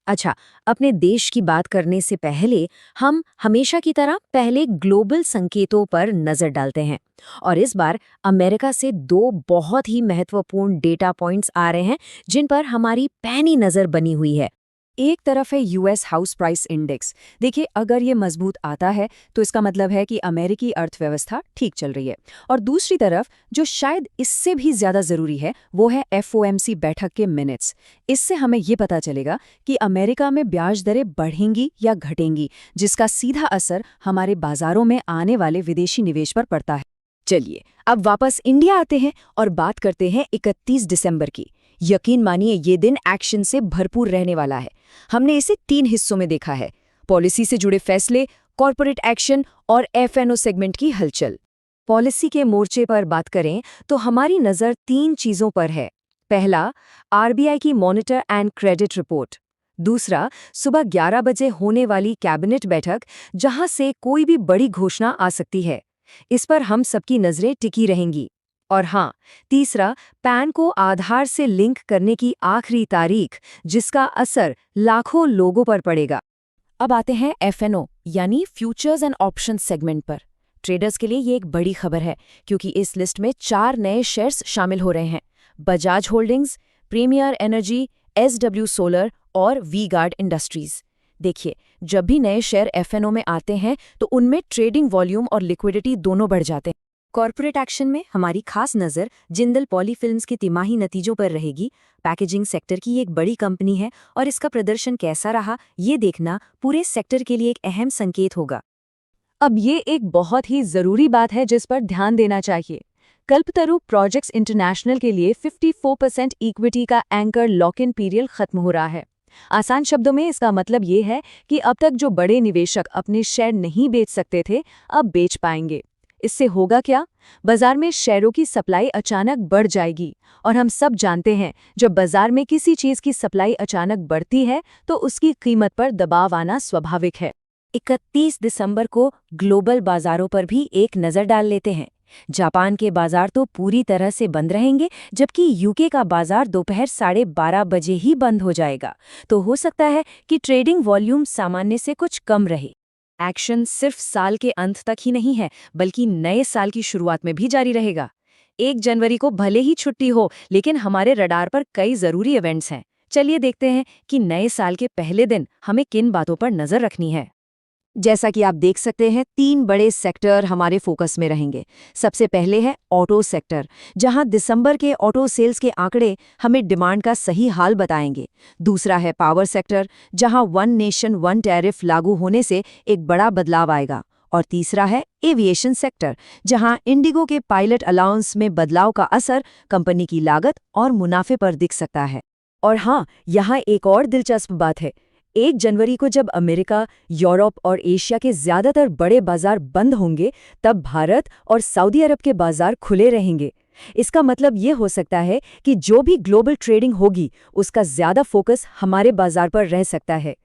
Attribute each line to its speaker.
Speaker 1: अच्छा, अपने देश की बात करने से पहले हम हमेशा की तरह पहले ग्लोबल संकेतों पर नजर डालते हैं। और इस बार अमेरिका से दो बहुत ही महत्वपूर्ण डेटा पॉइंट्स आ रहे हैं जिन पर हमारी पैनी नजर बनी हुई है।
Speaker 2: एक तरफ है यूएस हाउस प्राइस इंडेक्स। देखिए, अगर ये मजबूत आता है तो इसका मतलब है कि अमेरिकी अर्थव्यवस्था ठीक चल रही है। और दूसरी तरफ जो शायद इससे भी ज्यादा जरूरी है वो है एफओएमसी बैठक के मिनट्स। इससे हमें ये पता चलेगा कि अमेरिका में ब्याज दरें बढ़ेंगी या घटेंगी, जिसका सीधा असर हमारे बाजारों में आने वाले विदेशी निवेश पर पड़ता है। चलिए अब वापस इंडिया आते हैं और बात करते हैं 31 दिसंबर की। यकीन मानिए ये दिन एक्शन से भरपूर रहने वाला है। हमने इसे 3 हिस्सों में देखा है: पॉलिसी से जुड़े फैसले, कॉरपोरेट एक्शन और एफएनओ सेगमेंट की हलचल। पॉलिसी के मोर्चे पर बात करें तो हमारी नज़र 3 चीज़ों पर है। पहला, आरबीआई की मॉनिटर एंड क्रेडिट रिपोर्ट। दूसरा, सुबह 11 बजे होने वाली कैबिनेट बैठक, जहां से कोई भी बड़ी घोषणा आ सकती है। इस पर हम सबकी नज़रें टिकी रहेंगी। और हाँ, तीसरा, पैन को आधार से लिंक करने की आखिरी तारीख, जिसका असर लाखों लोगों पर पड़ेगा। अब आते हैं एफएनओ यानी फ्यूचर्स एंड ऑप्शंस सेगमेंट पर। ट्रेडर्स के लिए ये एक बड़ी खबर है, क्योंकि इस लिस्ट में 4 नए शेयर्स शामिल हो रहे हैं: Bajaj holdings, premier energy, SW solar और वी गार्ड इंडस्ट्रीज। देखिए, जब भी नए शेयर एफएनओ में आते हैं तो उनमें ट्रेडिंग वॉल्यूम और लिक्विडिटी दोनों बढ़ जाते हैं। कॉर्पोरेट एक्शन में हमारी खास नज़र जिंदल पॉलीफिल्म्स के तिमाही नतीजों पर रहेगी। पैकेजिंग सेक्टर की एक बड़ी कंपनी है और इसका प्रदर्शन कैसा रहा, ये देखना पूरे सेक्टर के लिए एक अहम संकेत होगा। अब ये एक बहुत ही ज़रूरी बात है जिस पर ध्यान देना चाहिए। कल्पतरु प्रोजेक्ट्स इंटरनेशनल के लिए 54% इक्विटी का एंकर लॉक इन पीरियड खत्म हो रहा है। आसान शब्दों में इसका मतलब ये है कि अब तक जो बड़े निवेशक अपने शेयर नहीं बेच सकते थे, अब बेच पाएंगे। इससे होगा क्या? बाजार में शेयरों की सप्लाई अचानक बढ़ जाएगी। और हम सब जानते हैं, जब बाजार में किसी चीज की सप्लाई अचानक बढ़ती है तो उसकी कीमत पर दबाव आना स्वाभाविक है। 31 दिसंबर को ग्लोबल बाजारों पर भी एक नज़र डाल लेते हैं। जापान के बाजार तो पूरी तरह से बंद रहेंगे, जबकि यूके का बाजार दोपहर 12:30 बजे ही बंद हो जाएगा। तो हो सकता है कि ट्रेडिंग वॉल्यूम सामान्य से कुछ कम रहे। एक्शन सिर्फ साल के अंत तक ही नहीं है, बल्कि नए साल की शुरुआत में भी जारी रहेगा। 1 जनवरी को भले ही छुट्टी हो, लेकिन हमारे रडार पर कई जरूरी इवेंट्स हैं। चलिए देखते हैं कि नए साल के पहले दिन हमें किन बातों पर नजर रखनी है। जैसा कि आप देख सकते हैं, 3 बड़े सेक्टर हमारे फोकस में रहेंगे। सबसे पहले है ऑटो सेक्टर, जहां दिसंबर के ऑटो सेल्स के आंकड़े हमें डिमांड का सही हाल बताएंगे। दूसरा है पावर सेक्टर, जहां वन नेशन वन टैरिफ लागू होने से एक बड़ा बदलाव आएगा। और तीसरा है एविएशन सेक्टर, जहां इंडिगो के पायलट अलाउंस में बदलाव का असर कंपनी की लागत और मुनाफे पर दिख सकता है। और हाँ, यहाँ एक और दिलचस्प बात है। 1 जनवरी को जब अमेरिका, यूरोप और एशिया के ज्यादातर बड़े बाजार बंद होंगे, तब भारत और सऊदी अरब के बाजार खुले रहेंगे। इसका मतलब ये हो सकता है कि जो भी ग्लोबल ट्रेडिंग होगी, उसका ज्यादा फोकस हमारे बाजार पर रह सकता है।